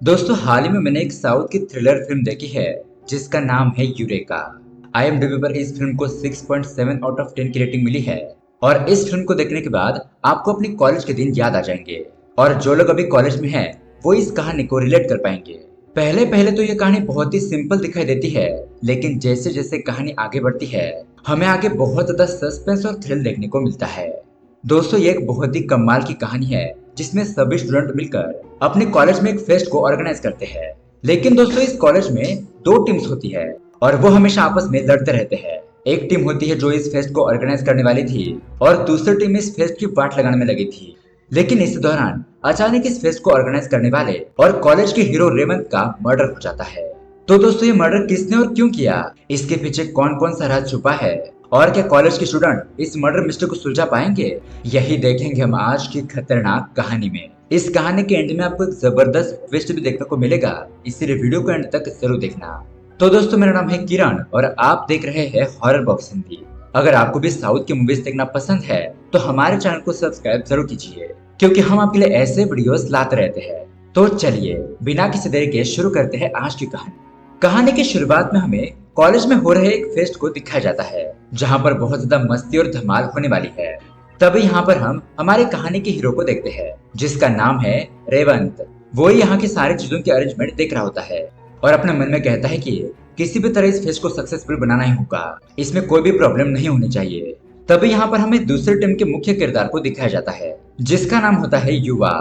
दोस्तों हाल ही में मैंने एक साउथ की थ्रिलर फिल्म देखी है जिसका नाम है यूरेका। IMDb पर इस फिल्म को 6.7 आउट ऑफ 10 की रेटिंग मिली है। और इस फिल्म को देखने के बाद आपको अपने कॉलेज के दिन याद आ जाएंगे। और जो लोग अभी कॉलेज में हैं वो इस कहानी को रिलेट कर पाएंगे। पहले पहले तो ये कहानी बहुत ही सिंपल दिखाई देती है, लेकिन जैसे जैसे कहानी आगे बढ़ती है हमें आगे बहुत ज्यादा सस्पेंस और थ्रिल देखने को मिलता है। दोस्तों ये एक बहुत ही कमाल की कहानी है जिसमें सभी स्टूडेंट मिलकर अपने कॉलेज में एक फेस्ट को ऑर्गेनाइज करते हैं। लेकिन दोस्तों इस कॉलेज में दो टीम्स होती है और वो हमेशा आपस में लड़ते रहते हैं। एक टीम होती है जो इस फेस्ट को ऑर्गेनाइज करने वाली थी और दूसरी टीम इस फेस्ट की वाट लगाने में लगी थी। लेकिन इस दौरान अचानक इस फेस्ट को ऑर्गेनाइज करने वाले और कॉलेज के हीरो रेवंत का मर्डर हो जाता है। तो दोस्तों ये मर्डर किसने और क्यों किया, इसके पीछे कौन कौन सा राज छुपा है और क्या कॉलेज के स्टूडेंट इस मर्डर मिस्ट्री को सुलझा पाएंगे, यही देखेंगे हम आज की खतरनाक कहानी में। इस कहानी के एंड में आपको एक जबरदस्त ट्विस्ट भी देखने को मिलेगा, इसलिए वीडियो को एंड तक जरूर देखना। तो दोस्तों मेरा नाम है किरण और आप देख रहे हैं हॉरर बॉक्स हिंदी। अगर आपको भी साउथ की मूवीज देखना पसंद है तो हमारे चैनल को सब्सक्राइब जरूर कीजिए, क्योंकि हम आपके लिए ऐसे वीडियोस लाते रहते हैं। तो चलिए बिना किसी देरी के शुरू करते हैं आज की कहानी। कहानी की शुरुआत में हमें कॉलेज में हो रहे एक फेस्ट को दिखाया जाता है जहां पर बहुत ज्यादा मस्ती और धमाल होने वाली है। तभी यहाँ पर हम हमारे कहानी के हीरो को देखते हैं जिसका नाम है रेवंत। वो यहाँ की सारी चीजों की अरेंजमेंट देख रहा होता है और अपने मन में कहता है कि किसी भी तरह इस फेस्ट को सक्सेसफुल बनाना ही होगा, इसमें कोई भी प्रॉब्लम नहीं होनी चाहिए। तभी यहाँ पर हमें दूसरी टीम के मुख्य किरदार को दिखाया जाता है जिसका नाम होता है युवा।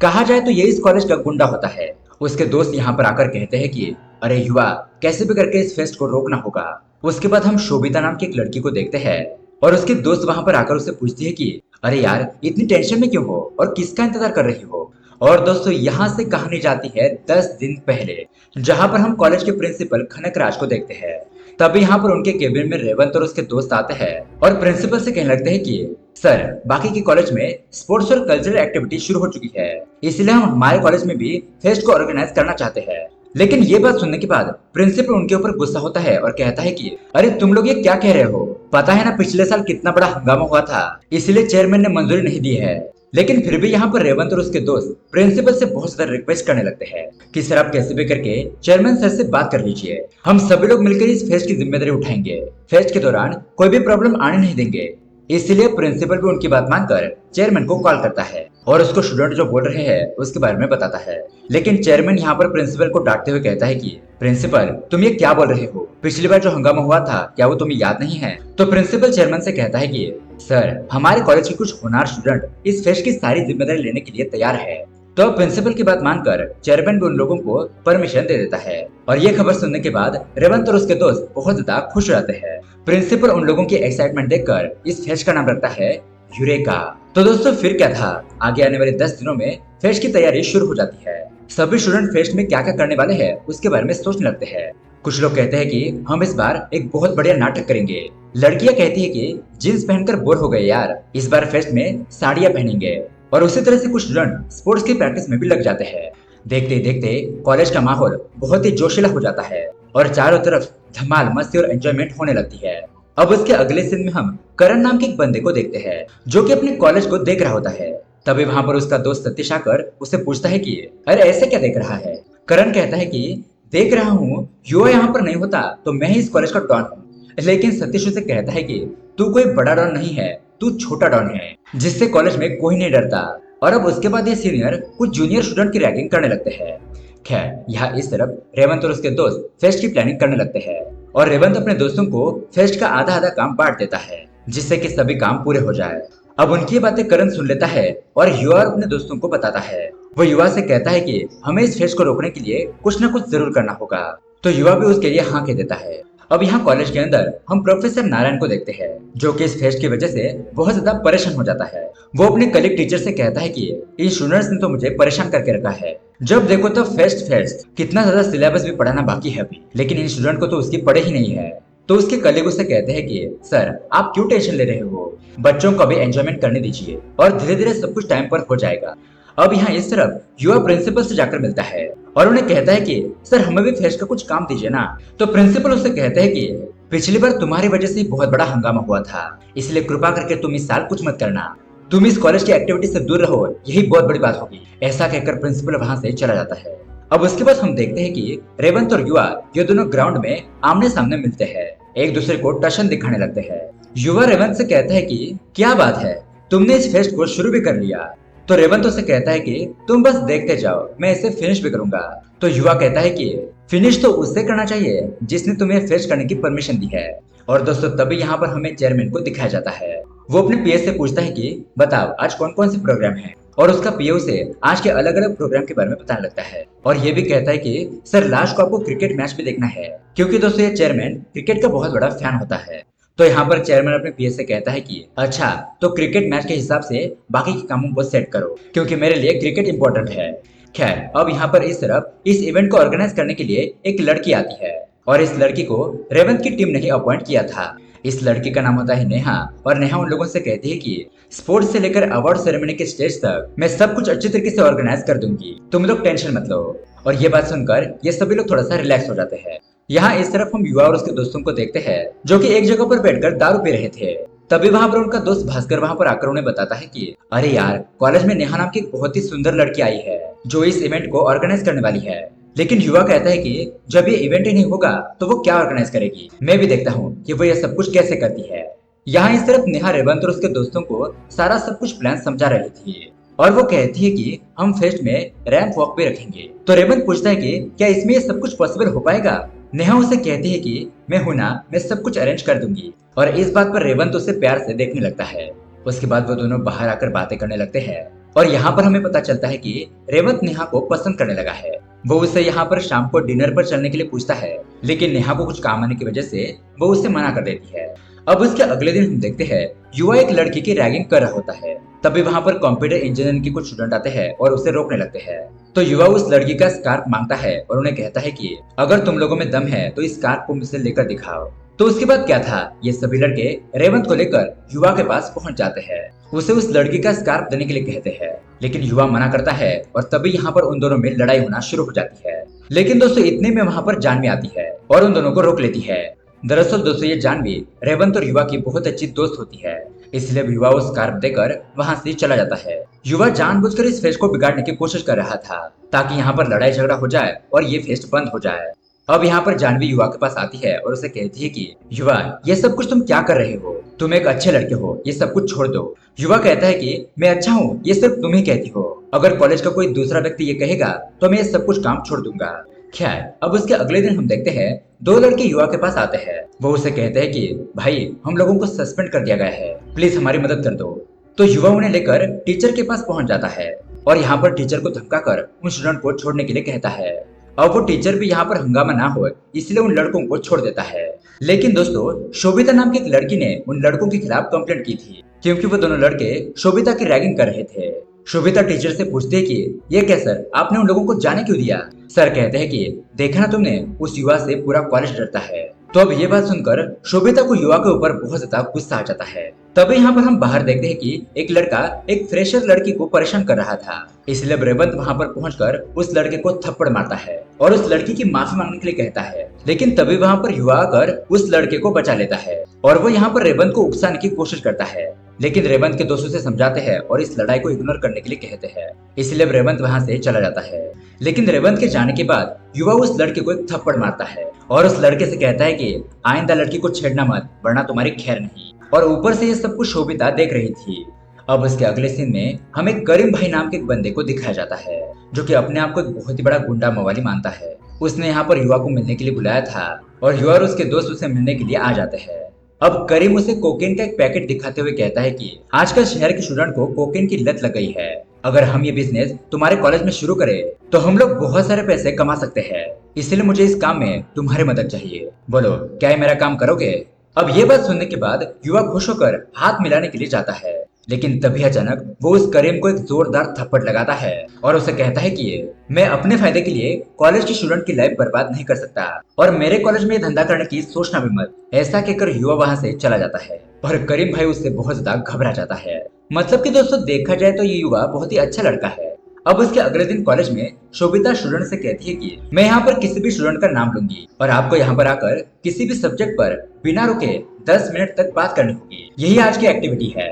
कहा जाए तो ये इस कॉलेज का गुंडा होता है। उसके दोस्त यहाँ पर आकर कहते हैं कि अरे युवा, कैसे भी करके इस फेस्ट को रोकना होगा। उसके बाद हम शोभिता नाम की एक लड़की को देखते हैं और उसके दोस्त वहां पर आकर उसे पूछती है कि अरे यार इतनी टेंशन में क्यों हो और किसका इंतजार कर रही हो। और दोस्तों यहाँ से कहानी जाती है 10 दिन पहले, जहां पर हम कॉलेज के प्रिंसिपल खनकराज को देखते हैं। तभी यहाँ पर उनके केबिन में रेवंत और उसके दोस्त आते हैं और प्रिंसिपल से कहने लगते हैं कि सर, बाकी के कॉलेज में स्पोर्ट्स और कल्चरल एक्टिविटी शुरू हो चुकी है, इसलिए हम हमारे कॉलेज में भी फेस्ट को ऑर्गेनाइज करना चाहते हैं। लेकिन ये बात सुनने के बाद प्रिंसिपल उनके ऊपर गुस्सा होता है और कहता है कि अरे तुम लोग ये क्या कह रहे हो, पता है ना पिछले साल कितना बड़ा हंगामा हुआ था, इसलिए चेयरमैन ने मंजूरी नहीं दी है। लेकिन फिर भी यहाँ पर रेवंत और उसके दोस्त प्रिंसिपल से बहुत ज्यादा रिक्वेस्ट करने लगते हैं कि सर आप कैसे भी करके चेयरमैन सर से बात कर लीजिए, हम सभी लोग मिलकर इस फेस्ट की जिम्मेदारी उठाएंगे, फेस्ट के दौरान कोई भी प्रॉब्लम आने नहीं देंगे। इसलिए प्रिंसिपल भी उनकी बात मानकर चेयरमैन को कॉल करता है और उसको स्टूडेंट जो बोल रहे हैं उसके बारे में बताता है। लेकिन चेयरमैन यहाँ पर प्रिंसिपल को डांटते हुए कहता है कि प्रिंसिपल तुम ये क्या बोल रहे हो, पिछली बार जो हंगामा हुआ था क्या वो तुम्हें याद नहीं है। तो प्रिंसिपल चेयरमैन से कहता है कि सर, हमारे कॉलेज के कुछ होनहार स्टूडेंट इस फेस्ट की सारी जिम्मेदारी लेने के लिए तैयार है। तो प्रिंसिपल की बात मानकर चेयरमैन भी उन लोगों को परमिशन दे देता है और ये खबर सुनने के बाद रेवंत और उसके दोस्त बहुत ज्यादा खुश रहते हैं। प्रिंसिपल उन लोगों की एक्साइटमेंट देखकर इस फेस्ट का नाम रखता है यूरेका। तो दोस्तों फिर क्या था, आगे आने वाले 10 दिनों में फेस्ट की तैयारी शुरू हो जाती है। सभी स्टूडेंट फेस्ट में क्या क्या करने वाले हैं उसके बारे में सोचने लगते हैं। कुछ लोग कहते हैं कि हम इस बार एक बहुत बढ़िया नाटक करेंगे। लड़कियां कहती है कि जींस पहनकर बोर हो गए यार, इस बार फेस्ट में साड़ियां पहनेंगे। और उसी तरह से कुछ स्टूडेंट स्पोर्ट्स की प्रैक्टिस में भी लग जाते हैं। देखते ही देखते कॉलेज का माहौल बहुत ही जोशीला हो जाता है और चारों तरफ धमाल मस्ती और एंजॉयमेंट होने लगती है। अब उसके अगले सीन में हम करण नाम के एक बंदे को देखते हैं जो कि अपने कॉलेज को देख रहा होता है। तभी वहां पर उसका दोस्त सतीश आकर उससे पूछता है कि अरे ऐसे क्या देख रहा है। करण कहता है कि देख रहा हूँ, युवा यहाँ पर नहीं होता तो मैं ही इस कॉलेज का डॉन हूँ। लेकिन सतीश उसे कहता है कि तू कोई बड़ा डॉन नहीं है, तू छोटा डॉन है जिससे कॉलेज में कोई नहीं डरता। और अब उसके बाद ये सीनियर कुछ जूनियर स्टूडेंट की रैगिंग करने लगते हैं। खैर यहाँ इस तरफ रेवंत और उसके दोस्त फेस्ट की प्लानिंग करने लगते हैं और रेवंत अपने दोस्तों को फेस्ट का आधा आधा काम बांट देता है जिससे कि सभी काम पूरे हो जाए। अब उनकी बातें करण सुन लेता है और युवा अपने दोस्तों को बताता है। वो युवा से कहता है कि हमें इस फेस्ट को रोकने के लिए कुछ न कुछ जरूर करना होगा। तो युवा भी उसके लिए हाँ कह देता है। अब यहाँ कॉलेज के अंदर हम प्रोफेसर नारायण को देखते हैं जो कि इस फेस्ट की वजह से बहुत ज्यादा परेशान हो जाता है। वो अपने कलीग टीचर से कहता है कि इन स्टूडेंट्स ने तो मुझे परेशान करके रखा है, जब देखो तो फेस्ट फेस्ट, कितना ज्यादा सिलेबस भी पढ़ाना बाकी है अभी, लेकिन इन स्टूडेंट को तो उसकी पढ़े ही नहीं है। तो उसके कलीग उससे कहते हैं कि सर आप क्यों टेंशन ले रहे हो, बच्चों को भी एंजॉयमेंट करने दीजिए और धीरे धीरे सब कुछ टाइम पर हो जाएगा। अब यहाँ इस तरफ युवा प्रिंसिपल से जाकर मिलता है और उन्हें कहता है कि सर हमें भी फेस्ट का कुछ काम दीजिए ना। तो प्रिंसिपल उससे कहते हैं कि पिछली बार तुम्हारी वजह से बहुत बड़ा हंगामा हुआ था, इसलिए कृपा करके तुम इस साल कुछ मत करना, तुम इस कॉलेज की एक्टिविटी से दूर रहो, यही बहुत बड़ी बात होगी। ऐसा कहकर प्रिंसिपल वहां से चला जाता है। अब उसके बाद हम देखते हैं कि रेवंत और युवा ये दोनों ग्राउंड में आमने सामने मिलते हैं, एक दूसरे को टशन दिखाने लगते हैं। युवा रेवंत से कहता है कि क्या बात है, तुमने इस फेस्ट को शुरू भी कर लिया। तो रेवंत उसे कहता है कि तुम बस देखते जाओ, मैं इसे फिनिश भी करूंगा। तो युवा कहता है कि फिनिश तो उससे करना चाहिए जिसने तुम्हें फेस्ट करने की परमिशन दी है। और दोस्तों तभी यहाँ पर हमें चेयरमैन को दिखाया जाता है। वो अपने पीए से पूछता है कि बताओ आज कौन कौन से प्रोग्राम है, और उसका पीए उसे आज के अलग अलग प्रोग्राम के बारे में बताने लगता है। और ये भी कहता है कि सर लास्ट को आपको क्रिकेट मैच भी देखना है, क्योंकि दोस्तों ये चेयरमैन क्रिकेट का बहुत बड़ा फैन होता है। तो यहाँ पर चेयरमैन अपने पीए से कहता है कि अच्छा तो क्रिकेट मैच के हिसाब से बाकी के कामों को सेट करो, क्योंकि मेरे लिए क्रिकेट इंपॉर्टेंट है। खैर अब यहाँ पर इस तरफ इस इवेंट को ऑर्गेनाइज करने के लिए एक लड़की आती है, और इस लड़की को रेवंत की टीम ने ही अपॉइंट किया था। इस लड़की का नाम होता है नेहा, और नेहा उन लोगों से कहती है कि स्पोर्ट्स से लेकर अवार्ड सेरेमनी के स्टेज तक मैं सब कुछ अच्छी तरीके से ऑर्गेनाइज कर दूंगी, तुम लोग टेंशन मत लो। और ये बात सुनकर ये सभी लोग थोड़ा सा रिलैक्स हो जाते हैं। यहाँ इस तरफ हम युवा और उसके दोस्तों को देखते हैं जो कि एक जगह पर बैठकर दारू पी रहे थे। तभी वहां पर उनका दोस्त भास्कर वहां पर आकर उन्हें बताता है कि अरे यार कॉलेज में नेहा नाम की एक बहुत ही सुंदर लड़की आई है जो इस इवेंट को ऑर्गेनाइज करने वाली है। लेकिन युवा कहता है कि जब ये इवेंट ही नहीं होगा तो वो क्या ऑर्गेनाइज करेगी, मैं भी देखता हूँ कि वो ये सब कुछ कैसे करती है। यहाँ इस तरफ नेहा रेवंत और उसके दोस्तों को सारा सब कुछ प्लान समझा रही थी, और वो कहती है कि हम फेस्ट में रैंप वॉक भी रखेंगे। तो रेवंत पूछता है कि क्या इसमें ये सब कुछ पॉसिबल हो पाएगा। नेहा उसे कहती है कि मैं हूं ना, मैं सब कुछ अरेंज कर दूंगी। और इस बात पर रेवंत उसे प्यार से देखने लगता है। उसके बाद वो दोनों बाहर आकर बातें करने लगते हैं, और यहाँ पर हमें पता चलता है कि रेवंत नेहा को पसंद करने लगा है। वो उससे यहाँ पर शाम को डिनर पर चलने के लिए पूछता है, लेकिन नेहा को कुछ काम आने की वजह से वो उससे मना कर देती है। अब उसके अगले दिन हम देखते हैं युवा एक लड़की की रैगिंग कर रहा होता है। तभी वहां पर कंप्यूटर इंजीनियरिंग के कुछ स्टूडेंट आते हैं और उसे रोकने लगते हैं। तो युवा उस लड़की का स्कार्फ मांगता है और उन्हें कहता है कि अगर तुम लोगों में दम है तो इस स्कार्फ को मुझसे लेकर दिखाओ। तो उसके बाद क्या था, ये सभी लड़के रेवंत को लेकर युवा के पास पहुंच जाते हैं, उसे उस लड़की का स्कार्फ देने के लिए कहते हैं, लेकिन युवा मना करता है। और तभी यहाँ पर उन दोनों में लड़ाई होना शुरू हो जाती है। लेकिन दोस्तों इतने में वहां पर जानवी आती है और उन दोनों को रोक लेती है। दरअसल दोस्तों ये जानवी रेवंत और युवा की बहुत अच्छी दोस्त होती है, इसलिए युवा उस स्कार्फ देकर वहां से चला जाता है। युवा जानबूझकर इस फेस्ट को बिगाड़ने की कोशिश कर रहा था ताकि यहाँ पर लड़ाई झगड़ा हो जाए और ये फेस्ट बंद हो जाए। अब यहाँ पर जानवी युवा के पास आती है और उसे कहती है कि युवा ये सब कुछ तुम क्या कर रहे हो, तुम एक अच्छे लड़के हो, ये सब कुछ छोड़ दो। युवा कहता है कि मैं अच्छा हूँ, ये सिर्फ तुम ही कहती हो, अगर कॉलेज का कोई दूसरा व्यक्ति ये कहेगा तो मैं ये सब कुछ काम छोड़ दूंगा। खैर अब उसके अगले दिन हम देखते हैं दो लड़के युवा के पास आते हैं। वो उसे कहते हैं कि भाई हम लोगों को सस्पेंड कर दिया गया है, प्लीज हमारी मदद कर दो। तो युवा उन्हें लेकर टीचर के पास पहुंच जाता है और यहाँ पर टीचर को धमकाकर उन स्टूडेंट को छोड़ने के लिए कहता है। अब वो टीचर भी यहाँ पर हंगामा ना हो इसलिए उन लड़कों को छोड़ देता है। लेकिन दोस्तों शोभिता नाम की एक लड़की ने उन लड़कों के खिलाफ कंप्लेंट की थी, क्योंकि वो दोनों लड़के शोभिता की रैगिंग कर रहे थे। शोभिता टीचर से पूछती है कि ये क्या सर, आपने उन लोगों को जाने क्यों दिया। सर कहते हैं कि देखा ना तुमने, उस युवा से पूरा कॉलेज डरता है। तो अब ये बात सुनकर शोभिता को युवा के ऊपर बहुत ज्यादा गुस्सा आ जाता है। तभी यहाँ पर हम बाहर देखते हैं कि एक लड़का एक फ्रेशर लड़की को परेशान कर रहा था, इसलिए रेवंत वहाँ पर पहुंचकर उस लड़के को थप्पड़ मारता है और उस लड़की की माफी मांगने के लिए कहता है। लेकिन तभी वहाँ पर युवा आकर उस लड़के को बचा लेता है और वो यहाँ पर रेवंत को उकसाने की कोशिश करता है, लेकिन रेवंत के दोस्तों से समझाते हैं और इस लड़ाई को इग्नोर करने के लिए कहते हैं, इसलिए रेवंत वहाँ से चला जाता है। लेकिन रेवंत के जाने के बाद युवा उस लड़के को एक थप्पड़ मारता है और उस लड़के से कहता है कि आइंदा लड़की को छेड़ना मत, वरना तुम्हारी खैर नहीं। और ऊपर से ये सब कुछ शोभिता देख रही थी। अब उसके अगले सीन में हमें करीम भाई नाम के एक बंदे को दिखाया जाता है जो कि अपने आप को एक बहुत ही बड़ा गुंडा मवाली मानता है। उसने यहाँ पर युवा को मिलने के लिए बुलाया था और युवा और उसके दोस्त उसे मिलने के लिए आ जाते हैं। अब करीम उसे कोकेन का एक पैकेट दिखाते हुए कहता है कि आजकल शहर के स्टूडेंट को कोकेन की लत लग गई है, अगर हम ये बिजनेस तुम्हारे कॉलेज में शुरू करें तो हम लोग बहुत सारे पैसे कमा सकते हैं, इसलिए मुझे इस काम में तुम्हारी मदद चाहिए, बोलो क्या मेरा काम करोगे। अब ये बात सुनने के बाद युवा खुश होकर हाथ मिलाने के लिए जाता है, लेकिन तभी अचानक वो उस करीम को एक जोरदार थप्पड़ लगाता है और उसे कहता है कि मैं अपने फायदे के लिए कॉलेज के स्टूडेंट की लाइफ बर्बाद नहीं कर सकता और मेरे कॉलेज में धंधा करने की सोचना भी मत। ऐसा कहकर युवा वहाँ से चला जाता है और करीम भाई उससे बहुत ज्यादा घबरा जाता है। मतलब कि दोस्तों देखा जाए तो ये युवा बहुत ही अच्छा लड़का है। अब उसके अगले दिन कॉलेज में शोभिता स्टूडेंट से कहती है कि मैं यहाँ पर किसी भी स्टूडेंट का नाम लूंगी और आपको यहाँ पर आकर किसी भी सब्जेक्ट पर बिना रुके 10 मिनट तक बात करनी होगी, यही आज की एक्टिविटी है।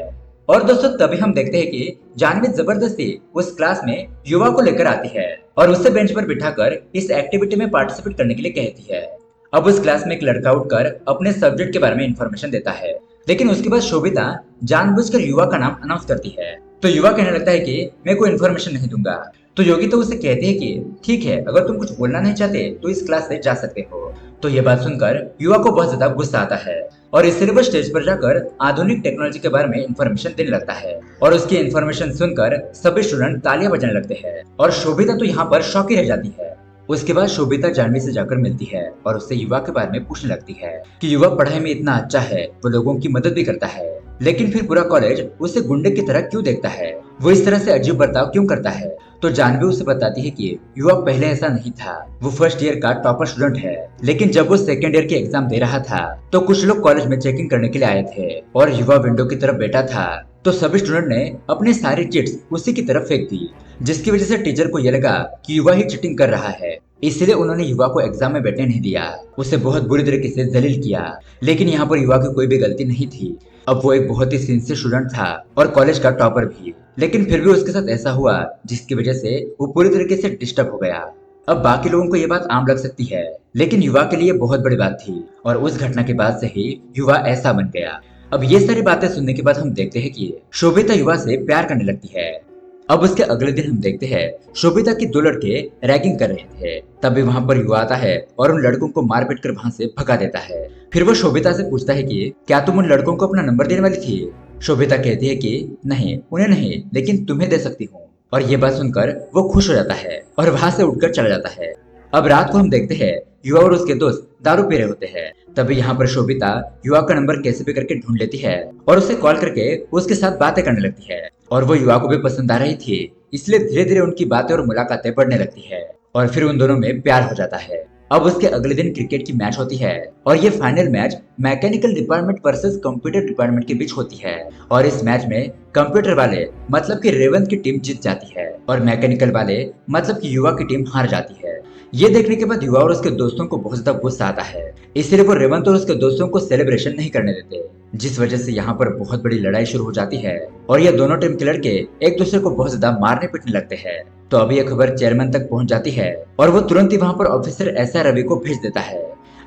और दोस्तों तभी हम देखते हैं कि जानवी जबरदस्ती उस क्लास में युवा को लेकर आती है और उसे बेंच पर बिठाकर इस एक्टिविटी में पार्टिसिपेट करने के लिए कहती है। अब उस क्लास में एक लड़का उठकर अपने सब्जेक्ट के बारे में इंफॉर्मेशन देता है, लेकिन उसके बाद शोभिता जानबूझकर युवा का नाम अनाउंस करती है। तो युवा कहने लगता है कि मैं कोई इन्फॉर्मेशन नहीं दूंगा। तो योगी तो उसे कहती है कि ठीक है, अगर तुम कुछ बोलना नहीं चाहते तो इस क्लास से जा सकते हो। तो ये बात सुनकर युवा को बहुत ज्यादा गुस्सा आता है और इसलिए वो स्टेज पर जाकर आधुनिक टेक्नोलॉजी के बारे में इंफॉर्मेशन देने लगता है और उसकी इंफॉर्मेशन सुनकर सभी स्टूडेंट तालियां बजाने लगते हैं और शोभिता तो यहाँ पर शॉकी रह जाती है। उसके बाद शोभिता जानवी से जाकर मिलती है और उससे युवा के बारे में पूछने लगती है कि युवा पढ़ाई में इतना अच्छा है, वो लोगों की मदद भी करता है, लेकिन फिर पूरा कॉलेज उसे गुंडे की तरह क्यों देखता है, वो इस तरह से अजीब बर्ताव क्यों करता है। तो जानवी उसे बताती है कि युवा पहले ऐसा नहीं था, वो फर्स्ट ईयर का टॉपर स्टूडेंट है, लेकिन जब वो सेकेंड ईयर की एग्जाम दे रहा था तो कुछ लोग कॉलेज में चेकिंग करने के लिए आए थे और युवा विंडो की तरफ बैठा था। तो सभी स्टूडेंट ने अपनी सारी चिट्स उसी की तरफ फेंक दी, जिसकी वजह से टीचर को यह लगा कि युवा ही चीटिंग कर रहा है, इसलिए उन्होंने युवा को एग्जाम में बैठने नहीं दिया, उसे बहुत बुरी तरीके से जलील किया। लेकिन यहाँ पर युवा की कोई भी गलती नहीं थी। अब वो एक बहुत ही सिंसियर स्टूडेंट था और कॉलेज का टॉपर भी, लेकिन फिर भी उसके साथ ऐसा हुआ जिसकी वजह से वो पूरी तरीके से डिस्टर्ब हो गया। अब बाकी लोगों को ये बात आम लग सकती है, लेकिन युवा के लिए बहुत बड़ी बात थी और उस घटना के बाद से ही युवा ऐसा बन गया। अब ये सारी बातें सुनने के बाद हम देखते हैं कि शोभिता युवा से प्यार करने लगती है। अब उसके अगले दिन हम देखते हैं शोभिता की दो लड़के रैगिंग कर रहे थे, तभी वहां पर युवा आता है और उन लड़कों को मार पीट कर वहां से भगा देता है। फिर वो शोभिता से पूछता है कि क्या तुम उन लड़कों को अपना नंबर देने वाली थी। शोभिता कहती है कि नहीं, उन्हें नहीं, लेकिन तुम्हें दे सकती हूँ। और ये बात सुनकर वो खुश हो जाता है और वहां से उठकर चला जाता है। अब रात को हम देखते हैं युवा और उसके दोस्त दारू पी रहे होते हैं, तभी यहाँ पर शोभिता युवा का नंबर कैसे भी करके ढूंढ लेती है और उसे कॉल करके उसके साथ बातें करने लगती है और वो युवा को भी पसंद आ रही थी, इसलिए धीरे धीरे उनकी बातें और मुलाकातें बढ़ने लगती है और फिर उन दोनों में प्यार हो जाता है। अब उसके अगले दिन क्रिकेट की मैच होती है और ये final match mechanical department versus computer department के बीच होती है और इस मैच में कंप्यूटर वाले मतलब कि रेवंत की टीम जीत जाती है और मैकेनिकल वाले मतलब कि युवा की टीम हार जाती है। ये देखने के बाद युवा और उसके दोस्तों को बहुत ज्यादा गुस्सा आता है, इसलिए वो रेवंत और उसके दोस्तों को सेलिब्रेशन नहीं करने देते, जिस वजह से यहाँ पर बहुत बड़ी लड़ाई शुरू हो जाती है और ये दोनों टीम के लड़के एक दूसरे को बहुत ज्यादा मारने पीटने लगते हैं। तो अभी यह खबर चेयरमैन तक पहुंच जाती है और वो तुरंत ही वहाँ पर ऑफिसर एसआर रवि को भेज देता है।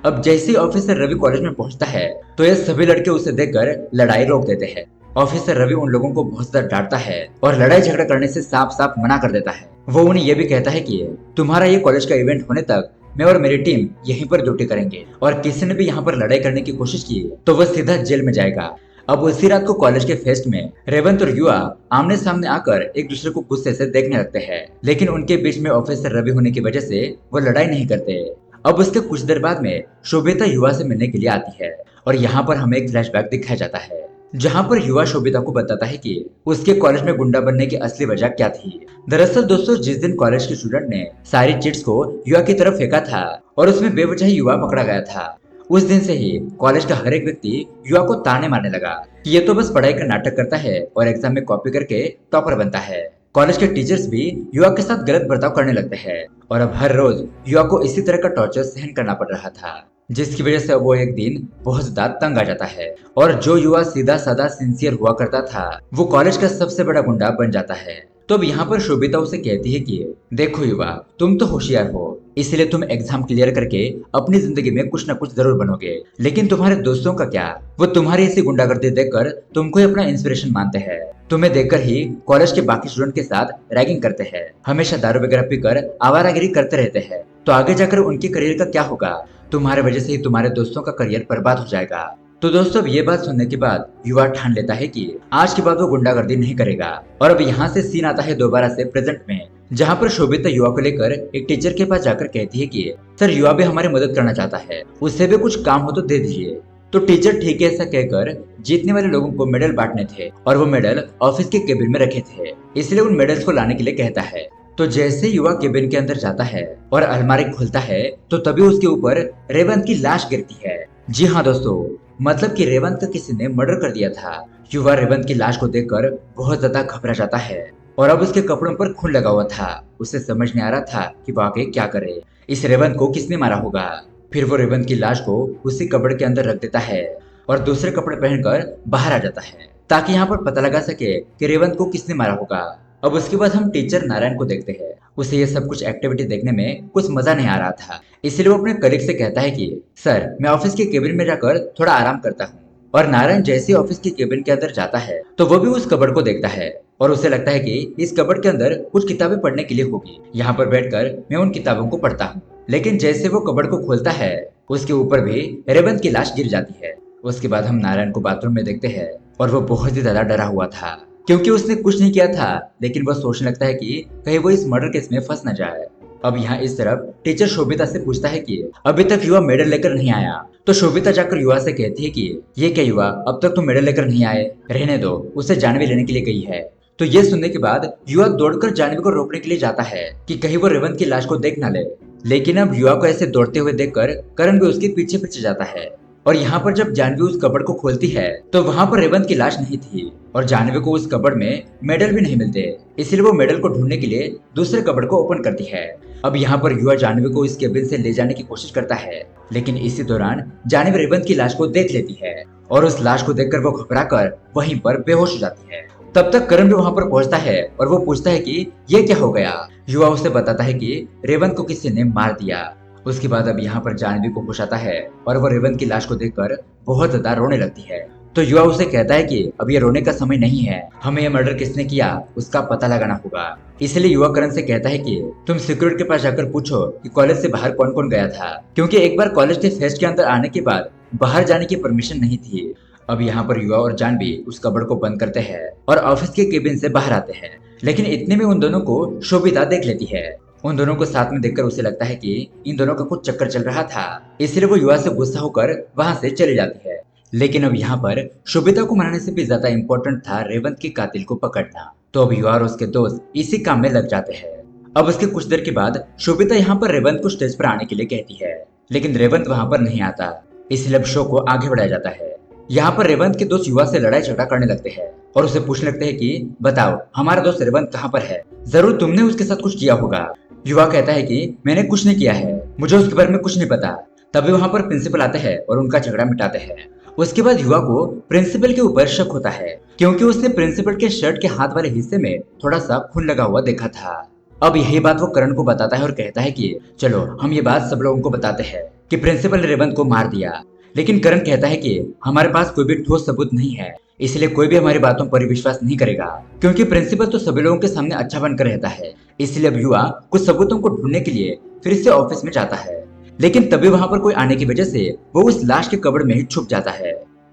अब जैसे ही ऑफिसर रवि कॉलेज में पहुंचता है तो ये सभी लड़के उसे देखकर लड़ाई रोक देते हैं। ऑफिसर रवि उन लोगों को बहुत ज्यादा डांटता है और लड़ाई झगड़ा करने से साफ साफ मना कर देता है। वो उन्हें यह भी कहता है कि तुम्हारा ये कॉलेज का इवेंट होने तक मैं और मेरी टीम यहीं पर ड्यूटी करेंगे और किसी ने भी यहाँ पर लड़ाई करने की कोशिश की तो वह सीधा जेल में जाएगा। अब उसी रात को कॉलेज के फेस्ट में रेवंत और युवा आमने सामने आकर एक दूसरे को गुस्से से देखने लगते हैं, लेकिन उनके बीच में ऑफिसर रवि होने की वजह से वो लड़ाई नहीं करते। अब उसके कुछ देर बाद में शोभिता युवा से मिलने के लिए आती है और यहाँ पर हमें एक फ्लैशबैक दिखाया जाता है जहाँ पर युवा शोभिता को बताता है कि उसके कॉलेज में गुंडा बनने की असली वजह क्या थी। दरअसल दोस्तों जिस दिन कॉलेज के स्टूडेंट ने सारी चिट्स को युवा की तरफ फेंका था और उसमें बेवजह युवा पकड़ा गया था, उस दिन से ही कॉलेज का हर एक व्यक्ति युवा को ताने मारने लगा कि ये तो बस पढ़ाई का नाटक करता है और एग्जाम में कॉपी करके टॉपर बनता है। कॉलेज के टीचर्स भी युवा के साथ गलत बर्ताव करने लगते हैं और अब हर रोज युवा को इसी तरह का टॉर्चर सहन करना पड़ रहा था, जिसकी वजह से वो एक दिन बहुत ज्यादा तंग आ जाता है और जो युवा सीधा साधा सिंसियर हुआ करता था वो कॉलेज का सबसे बड़ा गुंडा बन जाता है। तो अब यहाँ पर शोभिता उसे कहती है कि देखो युवा, तुम तो होशियार हो, इसलिए तुम एग्जाम क्लियर करके अपनी जिंदगी में कुछ न कुछ जरूर बनोगे, लेकिन तुम्हारे दोस्तों का क्या, वो तुम्हारी ऐसी गुंडागर्दी देखकर तुमको ही अपना इंस्पिरेशन मानते हैं। तुम्हें देखकर ही कॉलेज के बाकी स्टूडेंट के साथ रैगिंग करते हैं, हमेशा दारू वगैरह पीकर आवारागरी करते रहते हैं, तो आगे जाकर उनके करियर का क्या होगा, तुम्हारे वजह से ही तुम्हारे दोस्तों का करियर बर्बाद हो जाएगा। तो दोस्तों अब ये बात सुनने के बाद युवा ठान लेता है कि आज के बाद वो गुंडागर्दी नहीं करेगा और अब यहाँ से सीन आता है दोबारा से प्रेजेंट में, जहाँ पर शोभिता युवा को लेकर एक टीचर के पास जाकर कहती है कि सर युवा भी हमारी मदद करना चाहता है, उससे भी कुछ काम हो तो दे दीजिए। तो टीचर ठीक है ऐसा कहकर जीतने वाले लोगों को मेडल बांटने थे और वो मेडल ऑफिस के केबिन में रखे थे, इसलिए उन मेडल्स को लाने के लिए कहता है। तो जैसे युवा केबिन के अंदर जाता है और अलमारी खोलता है तो तभी उसके ऊपर रेवंत की लाश गिरती है। जी हाँ दोस्तों, मतलब कि रेवंत का किसी ने मर्डर कर दिया था। युवा रेवंत की लाश को देखकर बहुत ज्यादा घबरा जाता है और अब उसके कपड़ों पर खून लगा हुआ था। उसे समझ नहीं आ रहा था कि वो आगे क्या करे, इस रेवंत को किसने मारा होगा। फिर वो रेवंत की लाश को उसी कपड़े के अंदर रख देता है और दूसरे कपड़े पहनकर बाहर आ जाता है। ताकि यहाँ पर पता लगा सके कि रेवंत को किसने मारा होगा। अब उसके बाद हम टीचर नारायण को देखते हैं। उसे ये सब कुछ एक्टिविटी देखने में कुछ मजा नहीं आ रहा था, इसलिए वो अपने कलीग से कहता है कि सर मैं ऑफिस के केबिन में जाकर थोड़ा आराम करता हूँ। और नारायण जैसे ही ऑफिस के केबिन के अंदर जाता है तो वो भी उस कबर्ड को देखता है और उसे लगता है कि इस कबर्ड के अंदर कुछ किताबें पढ़ने के लिए होगी। यहाँ पर बैठकर मैं उन किताबों को पढ़ता हूँ। लेकिन जैसे वो कबर्ड को खोलता है उसके ऊपर भी रेवंत की लाश गिर जाती है। उसके बाद हम नारायण को बाथरूम में देखते हैं और वो बहुत ही ज्यादा डरा हुआ था, क्योंकि उसने कुछ नहीं किया था, लेकिन वह सोचने लगता है कि कहीं वो इस मर्डर केस में फंस न जाए। अब यहाँ इस तरफ टीचर शोभिता से पूछता है कि अभी तक युवा मेडल लेकर नहीं आया। तो शोभिता जाकर युवा से कहती है कि ये क्या युवा, अब तक तो मेडल लेकर नहीं आए, रहने दो, उसे जानवी लेने के लिए गई है। तो ये सुनने के बाद युवा दौड़कर जानवी को रोकने के लिए जाता है कि कहीं वो रेवंत की लाश को देख न ले। लेकिन अब युवा को ऐसे दौड़ते हुए देखकर करण भी उसके पीछे पीछे जाता है। और यहाँ पर जब जानवी उस कबर्ड को खोलती है तो वहाँ पर रेवंत की लाश नहीं थी और जानवी को उस कबर्ड में मेडल भी नहीं मिलते, इसलिए वो मेडल को ढूंढने के लिए दूसरे कबर्ड को ओपन करती है। अब यहाँ पर युवा जानवी को इस केबिन से ले जाने की कोशिश करता है, लेकिन इसी दौरान जानवी रेवंत की लाश को देख लेती है और उस लाश को देखकर वो घबराकर वहीं पर बेहोश हो जाती है। तब तक करण भी वहाँ पर पहुँचता है और वो पूछता है कि ये क्या हो गया। युवा उसे बताता है कि रेवंत को किसी ने मार दिया। उसके बाद अब यहाँ पर जानवी को होश आता है और वो रेवंत की लाश को देखकर बहुत ज्यादा रोने लगती है। तो युवा उसे कहता है कि अब ये रोने का समय नहीं है, हमें ये मर्डर किसने किया उसका पता लगाना होगा। इसलिए युवा करण से कहता है कि तुम सिक्योरिटी के पास जाकर पूछो कि कॉलेज से बाहर कौन कौन गया था, क्योंकि एक बार कॉलेज के फेस्ट के अंदर आने के बाद बाहर जाने की परमिशन नहीं थी। अब यहाँ पर युवा और जानवी उस कबर्ड को बंद करते हैं और ऑफिस के केबिन से बाहर आते हैं। लेकिन इतने में उन दोनों को शोभिता देख लेती है। उन दोनों को साथ में देखकर उसे लगता है कि इन दोनों का कुछ चक्कर चल रहा था, इसलिए वो युवा से गुस्सा होकर वहां से चली जाती है। लेकिन अब यहाँ पर शोभिता को मनाने से भी ज्यादा इम्पोर्टेंट था रेवंत के कातिल को पकड़ना। तो अब युवा और उसके दोस्त इसी काम में लग जाते हैं। अब उसके कुछ देर के बाद शोभिता यहाँ पर रेवंत को स्टेज पर आने के लिए कहती है, लेकिन रेवंत वहां पर नहीं आता, इसलिए अब शो को आगे बढ़ाया जाता है। यहाँ पर रेवंत के दोस्त युवा से लड़ाई झगड़ा करने लगते हैं और उसे पूछने लगते हैं कि बताओ हमारा दोस्त रेवंत कहाँ पर है, जरूर तुमने उसके साथ कुछ किया होगा। युवा कहता है कि मैंने कुछ नहीं किया है, मुझे उसके बारे में कुछ नहीं पता। तभी वहां पर प्रिंसिपल आते हैं और उनका झगड़ा मिटाते हैं। उसके बाद युवा को प्रिंसिपल के ऊपर शक होता है, क्योंकि उसने प्रिंसिपल के शर्ट के हाथ वाले हिस्से में थोड़ा सा खून लगा हुआ देखा था। अब यही बात वो करण को बताता है और कहता है कि चलो हम ये बात सब लोगों को बताते हैं कि प्रिंसिपल ने रेवंत को मार दिया। लेकिन करण कहता है कि हमारे पास कोई भी ठोस सबूत नहीं है, इसलिए कोई भी हमारी बातों पर विश्वास नहीं करेगा, क्योंकि प्रिंसिपल तो सभी लोगों के सामने अच्छा बनकर रहता है। इसलिए अब युवा कुछ सबूतों को ढूंढने के लिए फिर से ऑफिस में जाता है, लेकिन तभी वहां पर कोई आने की वजह से वो उस लाश के कब्र में ही छुप जाता है।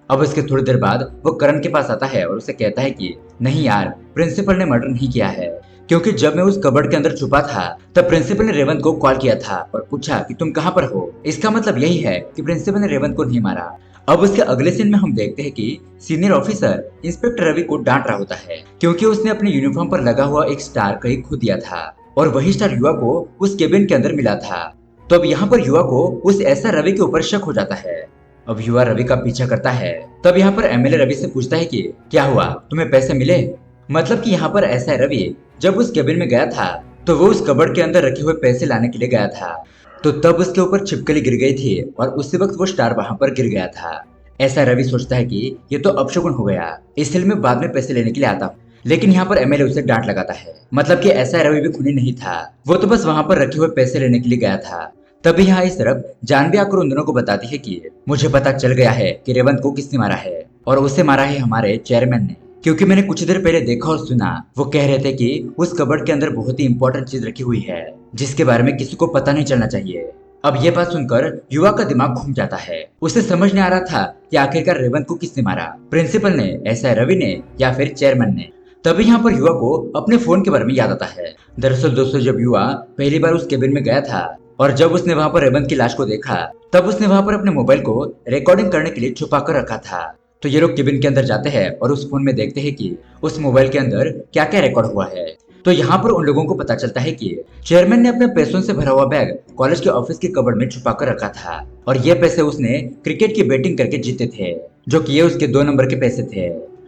अब उसके थोड़ी देर बाद वो करण के पास आता है और उसे कहता है कि नहीं यार, प्रिंसिपल ने मर्डर नहीं किया है, क्योंकि जब मैं उस कबर्ड के अंदर छुपा था तब प्रिंसिपल ने रेवंत को कॉल किया था और पूछा कि तुम कहाँ पर हो। इसका मतलब यही है कि प्रिंसिपल ने रेवंत को नहीं मारा। अब उसके अगले सीन में हम देखते हैं कि सीनियर ऑफिसर इंस्पेक्टर रवि को डांट रहा होता है, क्योंकि उसने अपने यूनिफॉर्म पर लगा हुआ एक स्टार कहीं खो दिया था और वही स्टार युवा को उस केबिन के अंदर मिला था। तो अब यहाँ पर युवा को उस ऐसा रवि के ऊपर शक हो जाता है। अब युवा रवि का पीछा करता है। तब यहाँ पर एमएलए रवि से पूछता है कि क्या हुआ, तुम्हें पैसे मिले। मतलब कि यहाँ पर ऐसा है, रवि जब उस केबिन में गया था तो वो उस कबर्ड के अंदर रखे हुए पैसे लाने के लिए गया था, तो तब उसके ऊपर छिपकली गिर गई थी और उसी वक्त वो स्टार वहां पर गिर गया था। ऐसा रवि सोचता है कि ये तो अपशगुन हो गया, इसलिए मैं बाद में पैसे लेने के लिए आता हूँ। लेकिन यहाँ पर एमएलए उसे डांट लगाता है, मतलब कि ऐसा रवि भी खूनी नहीं था, वो तो बस वहां पर रखे हुए पैसे लेने के लिए गया था। तभी यहाँ इस तरफ जानवी आकर उन दोनों को बताती है कि मुझे पता चल गया है कि रेवंत को किसने मारा है, और उसे मारा है हमारे चेयरमैन ने, क्योंकि मैंने कुछ देर पहले देखा और सुना। वो कह रहे थे कि उस कबर्ड के अंदर बहुत ही इंपॉर्टेंट चीज रखी हुई है जिसके बारे में किसी को पता नहीं चलना चाहिए। अब ये बात सुनकर युवा का दिमाग घूम जाता है। उसे समझ नहीं आ रहा था कि आखिरकार रेवंत को किसने मारा, प्रिंसिपल ने, ऐसा रवि ने या फिर चेयरमैन ने। तभी यहाँ पर युवा को अपने फोन के बारे में याद आता है। दरअसल दोस्तों, जब युवा पहली बार उस केबिन में गया था और जब उसने वहां पर रेवंत की लाश को देखा तब उसने वहां पर अपने मोबाइल को रिकॉर्डिंग करने के लिए छुपा कर रखा था। तो ये लोग केबिन के अंदर जाते हैं और उस फोन में देखते हैं कि उस मोबाइल के अंदर क्या क्या रिकॉर्ड हुआ है। तो यहाँ पर उन लोगों को पता चलता है कि चेयरमैन ने अपने पैसों से भरा हुआ बैग कॉलेज के ऑफिस के कबर्ड में छुपा कर रखा था, और ये पैसे उसने क्रिकेट की बैटिंग करके जीते थे, जो कि ये उसके 2 नंबर के पैसे थे।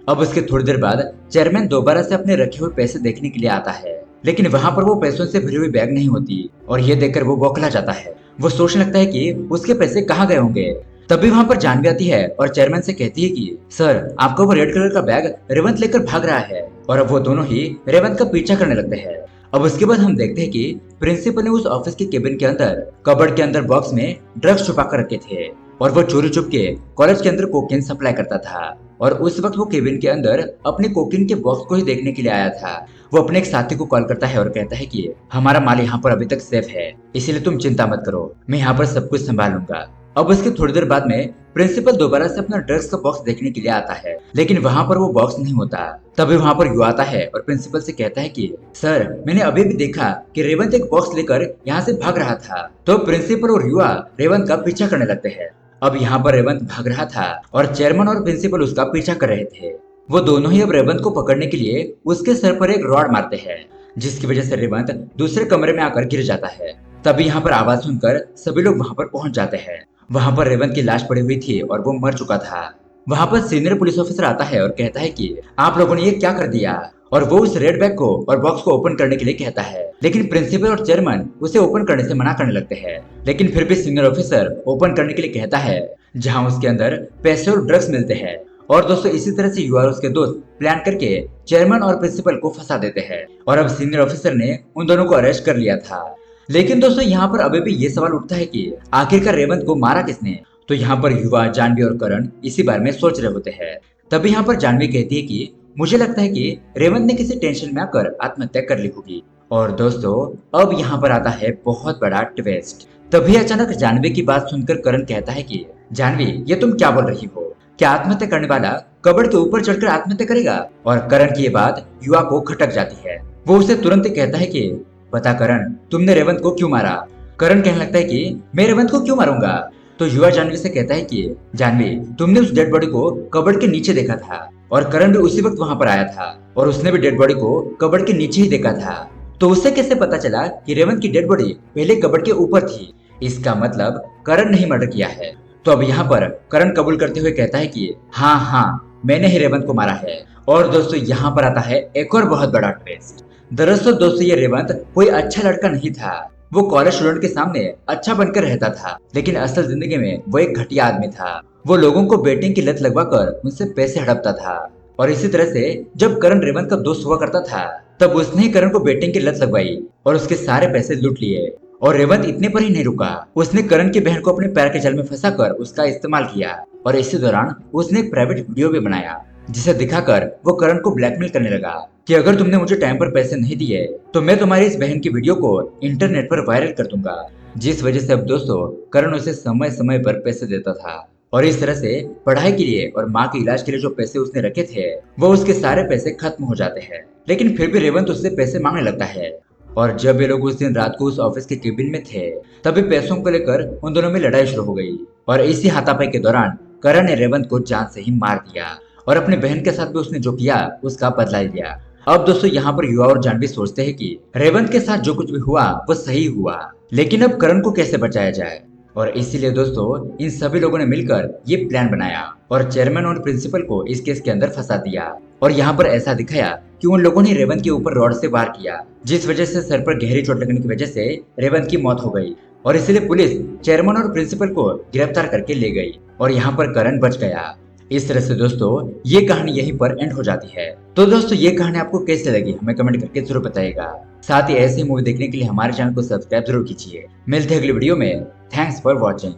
अब उसके थोड़ी देर बाद चेयरमैन दोबारा से अपने रखे हुए पैसे देखने के लिए आता है, लेकिन वहां पर वो पैसों से भरी हुई बैग नहीं होती, और ये देखकर वो बौखला जाता है। वो सोचने लगता है कि उसके पैसे कहाँ गए होंगे। तभी वहां पर जानवी आती है और चेयरमैन से कहती है कि सर आपका वो रेड कलर का बैग रेवंत लेकर भाग रहा है। और अब वो दोनों ही रेवंत का पीछा करने लगते हैं। अब उसके बाद हम देखते हैं कि प्रिंसिपल ने उस ऑफिस के केबिन के अंदर कबर्ड के अंदर बॉक्स में ड्रग्स छुपा कर रखे थे और वो चोरी छुप के कॉलेज के अंदर कोकीन सप्लाई करता था। और उस वक्त वो केबिन के अंदर अपने कोकीन के बॉक्स को ही देखने के लिए आया था। वो अपने एक साथी को कॉल करता है और कहता है कि हमारा माल यहाँ पर अभी तक सेफ है, इसीलिए तुम चिंता मत करो, मैं यहाँ पर सब कुछ संभाल लूंगा। अब उसके थोड़ी देर बाद में प्रिंसिपल दोबारा से अपना ड्रग्स का बॉक्स देखने के लिए आता है, लेकिन वहाँ पर वो बॉक्स नहीं होता। तभी वहाँ पर युवा आता है और प्रिंसिपल से कहता है कि सर मैंने अभी भी देखा कि रेवंत एक बॉक्स लेकर यहाँ से भाग रहा था। तो प्रिंसिपल और युवा रेवंत का पीछा करने लगते हैं। अब यहाँ पर रेवंत भाग रहा था और चेयरमैन और प्रिंसिपल उसका पीछा कर रहे थे। वो दोनों ही अब रेवंत को पकड़ने के लिए उसके सर पर एक रॉड मारते हैं, जिसकी वजह से रेवंत दूसरे कमरे में आकर गिर जाता है। तभी यहाँ पर आवाज सुनकर सभी लोग वहाँ पर पहुंच जाते हैं। वहाँ पर रेवंत की लाश पड़ी हुई थी और वो मर चुका था। वहाँ पर सीनियर पुलिस ऑफिसर आता है और कहता है कि आप लोगों ने ये क्या कर दिया। और वो उस रेड बैग को और बॉक्स को ओपन करने के लिए कहता है, लेकिन प्रिंसिपल और चेयरमैन उसे ओपन करने से मना करने लगते हैं। लेकिन फिर भी सीनियर ऑफिसर ओपन करने के लिए कहता है, जहाँ उसके अंदर पैसे और ड्रग्स मिलते हैं। और दोस्तों इसी तरह से युवा और उसके दोस्त प्लान करके चेयरमैन और प्रिंसिपल को फंसा देते हैं और अब सीनियर ऑफिसर ने उन दोनों को अरेस्ट कर लिया था। लेकिन दोस्तों यहाँ पर अभी भी ये सवाल उठता है कि आखिरकार रेवंत को मारा किसने। तो यहाँ पर युवा, जानवी और करण इसी बारे में सोच रहे होते हैं। तभी यहाँ पर जानवी कहती है कि मुझे लगता है कि रेवंत ने किसी टेंशन में आकर आत्महत्या कर ली होगी। और दोस्तों अब यहाँ पर आता है बहुत बड़ा ट्विस्ट। तभी अचानक जानवी की बात सुनकर करण कहता है कि जानवी ये तुम क्या बोल रही हो, क्या आत्महत्या करने वाला कबर्ड के ऊपर चढ़कर आत्महत्या करेगा। और करण की ये बात युवा को खटक जाती है। वो उसे तुरंत ही कहता है कि बता करण तुमने रेवंत को क्यों मारा। करण कहने लगता है कि मैं रेवंत को क्यों मारूंगा। तो युवा जानवी से कहता है कि जानवी तुमने उस डेड बॉडी को कबर्ड के नीचे देखा था और करण भी उसी वक्त वहां पर आया था और उसने भी डेड बॉडी को कबर्ड के नीचे ही देखा था। तो उसे कैसे पता चला कि रेवंत की डेड बॉडी पहले कबर्ड के ऊपर थी। इसका मतलब करण नहीं मर्डर किया है। तो अब यहाँ पर करण कबूल करते हुए कहता है कि हाँ मैंने ही रेवंत को मारा है। और दोस्तों यहाँ पर आता है एक और बहुत बड़ा ट्विस्ट। दरअसल दोस्तों ये रेवंत कोई अच्छा लड़का नहीं था। वो कॉलेज स्टूडेंट के सामने अच्छा बनकर रहता था, लेकिन असल जिंदगी में वो एक घटिया आदमी था। वो लोगों को बेटिंग की लत लगवाकर उनसे पैसे हड़पता था। और इसी तरह से जब करण रेवंत का दोस्त हुआ करता था तब उसने ही करण को बेटिंग की लत लगवाई और उसके सारे पैसे लूट लिए। और रेवंत इतने पर ही नहीं रुका, उसने करण की बहन को अपने पैर के जाल में फंसाकर उसका इस्तेमाल किया। और इसी दौरान उसने एक प्राइवेट वीडियो भी बनाया जिसे दिखाकर वो करण को ब्लैकमेल करने लगा कि अगर तुमने मुझे टाइम पर पैसे नहीं दिए तो मैं तुम्हारी इस बहन की वीडियो को इंटरनेट पर वायरल कर दूंगा। जिस वजह से अब दोस्तों करण उसे समय समय पर पैसे देता था। और इस तरह से पढ़ाई के लिए और माँ के इलाज के लिए जो पैसे उसने रखे थे वो उसके सारे पैसे खत्म हो जाते हैं। लेकिन फिर भी रेवंत उससे पैसे मांगने लगता है। और जब ये लोग उस दिन रात को उस ऑफिस के केबिन में थे तभी पैसों को लेकर उन दोनों में लड़ाई शुरू हो गई। और इसी हाथापाई के दौरान करण ने रेवंत को जान से ही मार दिया और अपने बहन के साथ भी उसने जो किया उसका बदला लिया। अब दोस्तों यहाँ पर युवा और जानवी सोचते हैं कि रेवंत के साथ जो कुछ भी हुआ वो सही हुआ, लेकिन अब करण को कैसे बचाया जाए। और इसीलिए दोस्तों इन सभी लोगों ने मिलकर ये प्लान बनाया और चेयरमैन और प्रिंसिपल को इस केस के अंदर फंसा दिया। और यहाँ पर ऐसा दिखाया कि उन लोगों ने रेवंत के ऊपर रॉड से वार किया, जिस वजह से सर पर गहरी चोट लगने की वजह से रेवंत की मौत हो गई। और इसलिए पुलिस चेयरमैन और प्रिंसिपल को गिरफ्तार करके ले गई और यहाँ पर करण बच गया। इस तरह से दोस्तों ये कहानी यहीं पर एंड हो जाती है। तो दोस्तों ये कहानी आपको कैसे लगी हमें कमेंट करके जरूर बताइएगा। साथ ही ऐसी मूवी देखने के लिए हमारे चैनल को सब्सक्राइब जरूर कीजिए। मिलते हैं अगली वीडियो में। Thanks for watching.